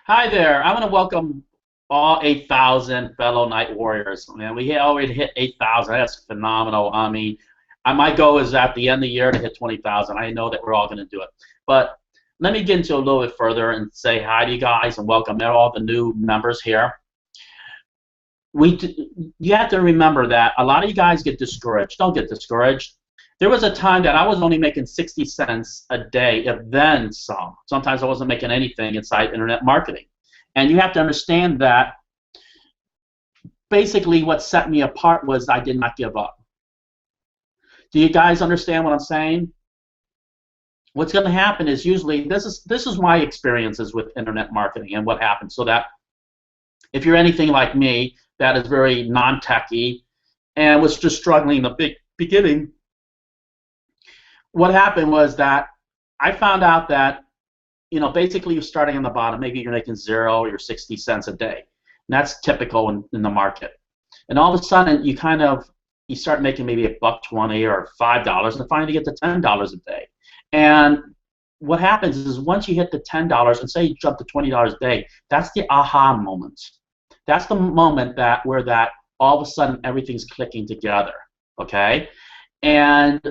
Hi there. I want to welcome all 8,000 fellow night warriors. Man, we already hit 8,000. That's phenomenal. I mean, my goal is at the end of the year to hit 20,000. I know that we're all going to do it. But let me get into a little bit further and say hi to you guys and welcome all the new members here. You have to remember that a lot of you guys get discouraged. Don't get discouraged. There was a time that I was only making 60 cents a day, if then some. Sometimes I wasn't making anything inside internet marketing. And you have to understand that basically what set me apart was I did not give up. Do you guys understand what I'm saying? What's going to happen is usually, this is my experiences with internet marketing and what happens. So that if you're anything like me, that is very non-techy and was just struggling in the beginning, what happened was that I found out that, basically you're starting on the bottom. Maybe you're making 0 or 60 cents a day. And that's typical in the market. And all of a sudden, you start making maybe $1.20 or $5, and finally get to $10 a day. And what happens is once you hit the $10, and say you jump to $20 a day, that's the aha moment. That's the moment where all of a sudden everything's clicking together. Okay? And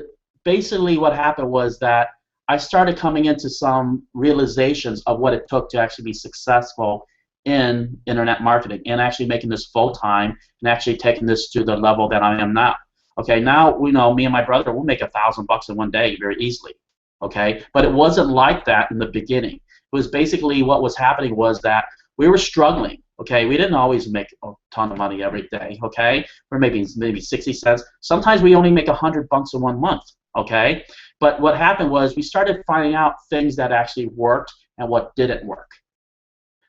basically what happened was that I started coming into some realizations of what it took to actually be successful in internet marketing and actually making this full-time and actually taking this to the level that I am now. Okay, now me and my brother will make $1,000 in one day very easily. Okay, but it wasn't like that in the beginning. It was basically what was happening was that we were struggling. Okay, we didn't always make a ton of money every day. Okay, or maybe 60 cents. Sometimes we only make $100 in 1 month. Okay, but what happened was we started finding out things that actually worked and what didn't work.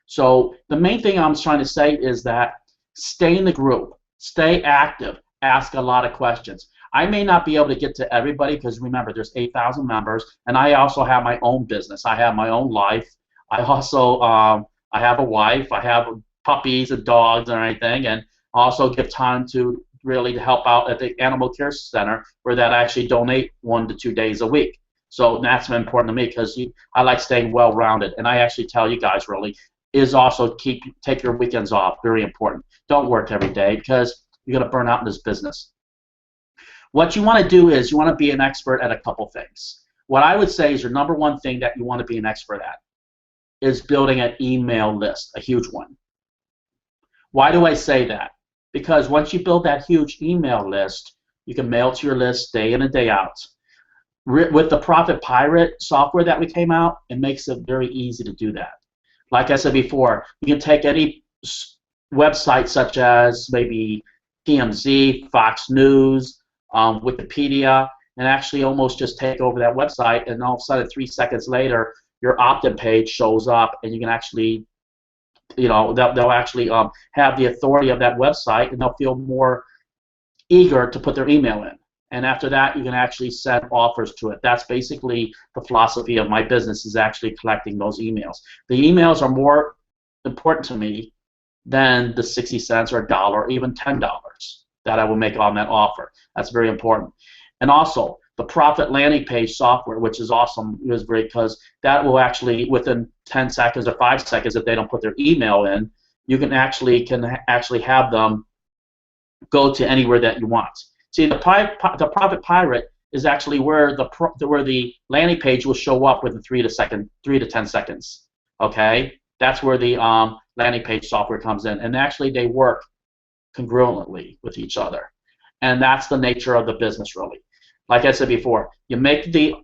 So the main thing I'm trying to say is that stay in the group, stay active, ask a lot of questions. I may not be able to get to everybody because remember there's 8,000 members, and I also have my own business. I have my own life. I also I have a wife. I have puppies and dogs and everything, and also give time to really to help out at the animal care center where that I actually donate 1 to 2 days a week. So that's important to me because I like staying well-rounded, and I actually tell you guys really is also take your weekends off. Very important. Don't work every day because you're going to burn out in this business. What you want to do is you want to be an expert at a couple things. What I would say is your number one thing that you want to be an expert at is building an email list, a huge one. Why do I say that? Because once you build that huge email list, you can mail to your list day in and day out. With the Profit Pirate software that we came out, it makes it very easy to do that. Like I said before, you can take any website such as maybe TMZ, Fox News, Wikipedia, and actually almost just take over that website, and all of a sudden 3 seconds later, your opt-in page shows up, and you can actually they'll actually have the authority of that website, and they'll feel more eager to put their email in. And after that, you can actually send offers to it. That's basically the philosophy of my business, is actually collecting those emails. The emails are more important to me than the 60 cents or $1 or even $10 that I will make on that offer. That's very important. And also, the Profit landing page software, which is awesome, is great because that will actually, within 10 seconds or 5 seconds, if they don't put their email in, you can actually have them go to anywhere that you want. See, the Profit Pirate is actually where the landing page will show up within 3 to 10 seconds. Okay, that's where the landing page software comes in, and actually they work congruently with each other, and that's the nature of the business really. Like I said before, you make the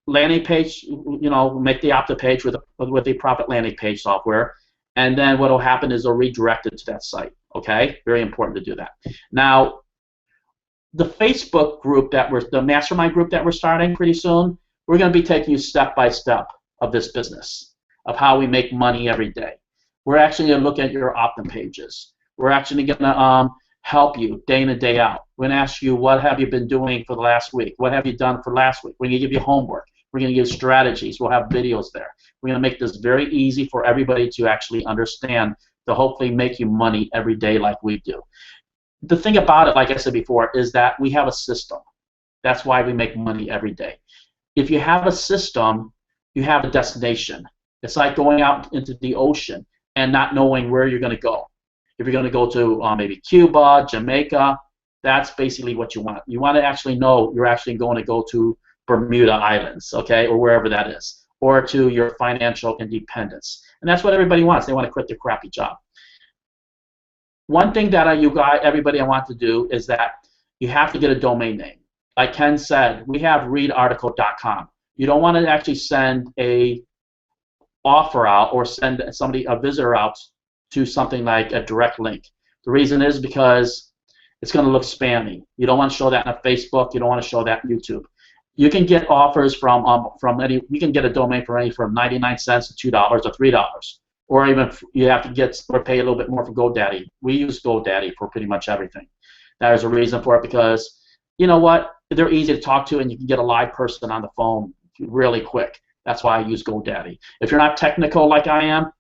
landing page, make the opt-in page with the Profit landing page software, and then what will happen is they'll redirect it to that site. Okay, very important to do that. Now, the Facebook group the mastermind group that we're starting pretty soon, we're going to be taking you step by step of this business, of how we make money every day. We're actually going to look at your opt-in pages. We're actually going to help you day in and day out. We're going to ask you, what have you been doing for the last week? What have you done for last week? We're going to give you homework. We're going to give strategies. We'll have videos there. We're going to make this very easy for everybody to actually understand, to hopefully make you money every day like we do. The thing about it, like I said before, is that we have a system. That's why we make money every day. If you have a system, you have a destination. It's like going out into the ocean. and not knowing where you're going to go. If you're going to go to maybe Cuba, Jamaica, that's basically what you want. You want to actually know you're actually going to go to Bermuda Islands, okay, or wherever that is, or to your financial independence. And that's what everybody wants. They want to quit their crappy job. One thing that everybody I want to do is that you have to get a domain name. Like Ken said, we have readarticle.com. You don't want to actually send a offer out or send a visitor out to something like a direct link. The reason is because it's going to look spammy. You don't want to show that on Facebook. You don't want to show that on YouTube. You can get offers from any. You can get a domain for any from 99 cents to $2 or $3, or even you have to pay a little bit more for GoDaddy. We use GoDaddy for pretty much everything. There's a reason for it because you know what? They're easy to talk to, and you can get a live person on the phone really quick. That's why I use GoDaddy. If you're not technical like I am,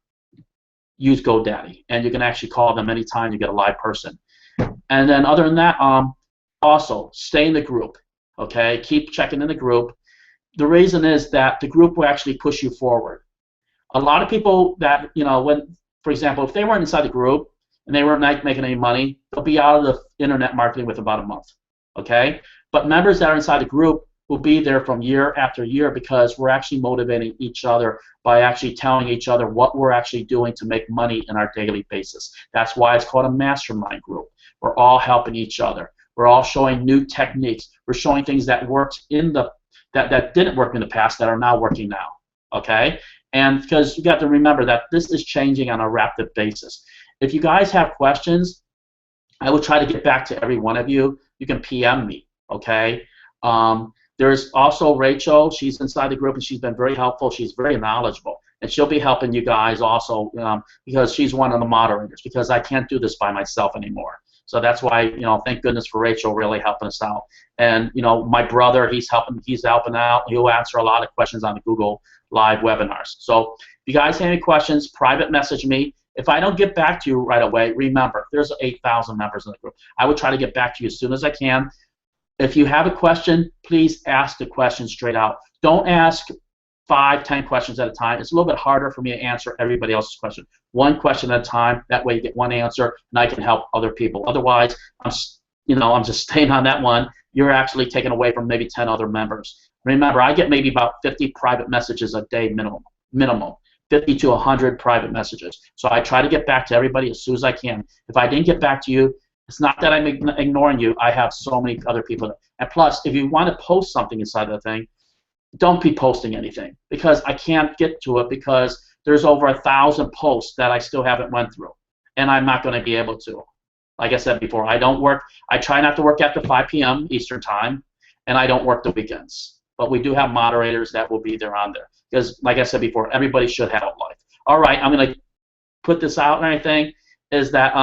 use GoDaddy, and you can actually call them anytime you get a live person. And then other than that, also stay in the group. Okay, keep checking in the group. The reason is that the group will actually push you forward. A lot of people that for example, if they weren't inside the group and they weren't making any money, they'll be out of the internet marketing with about a month. Okay, but members that are inside the group will be there from year after year because we're actually motivating each other by actually telling each other what we're actually doing to make money in our daily basis. That's why it's called a mastermind group. We're all helping each other. We're all showing new techniques. We're showing things that worked that didn't work in the past that are now working now. Okay, and because you got to remember that this is changing on a rapid basis. If you guys have questions, I will try to get back to every one of you. You can PM me. Okay. There's also Rachel. She's inside the group, and she's been very helpful. She's very knowledgeable, and she'll be helping you guys also because she's one of the moderators, because I can't do this by myself anymore. So that's why, thank goodness for Rachel really helping us out. And, my brother, he's helping out. He'll answer a lot of questions on the Google Live webinars. So if you guys have any questions, private message me. If I don't get back to you right away, remember, there's 8,000 members in the group. I will try to get back to you as soon as I can. If you have a question, please ask the question straight out. Don't ask 5, 10 questions at a time. It's a little bit harder for me to answer everybody else's question. One question at a time. That way you get one answer, and I can help other people. Otherwise, I'm just staying on that one. You're actually taking away from maybe 10 other members. Remember, I get maybe about 50 private messages a day minimum. 50 to 100 private messages. So I try to get back to everybody as soon as I can. If I didn't get back to you, it's not that I'm ignoring you. I have so many other people. And plus, if you want to post something inside the thing, don't be posting anything, because I can't get to it because there's over 1,000 posts that I still haven't went through, and I'm not going to be able to. Like I said before, I try not to work after 5 p.m. Eastern time, and I don't work the weekends. But we do have moderators that will be there on there, because like I said before, everybody should have a life. All right, I'm going to put this out and everything, is that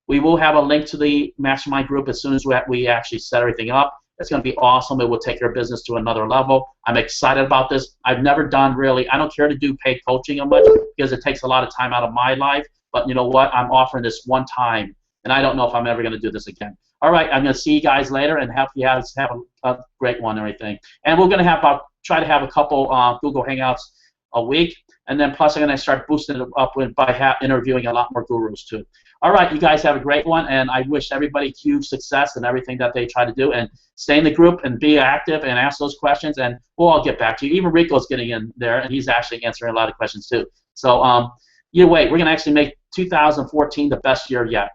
we will have a link to the mastermind group as soon as we actually set everything up. It's going to be awesome. It will take your business to another level. I'm excited about this. I've never done I don't care to do paid coaching much because it takes a lot of time out of my life. But you know what? I'm offering this one time, and I don't know if I'm ever going to do this again. All right, I'm going to see you guys later, and have you guys have a great one and everything. And we're going to try to have a couple Google Hangouts a week, and then plus I'm going to start boosting it up by interviewing a lot more gurus too. All right, you guys have a great one, and I wish everybody huge success in everything that they try to do, and stay in the group and be active and ask those questions, and we'll all get back to you. Even Rico's getting in there, and he's actually answering a lot of questions too. So you wait, we're going to actually make 2014 the best year yet.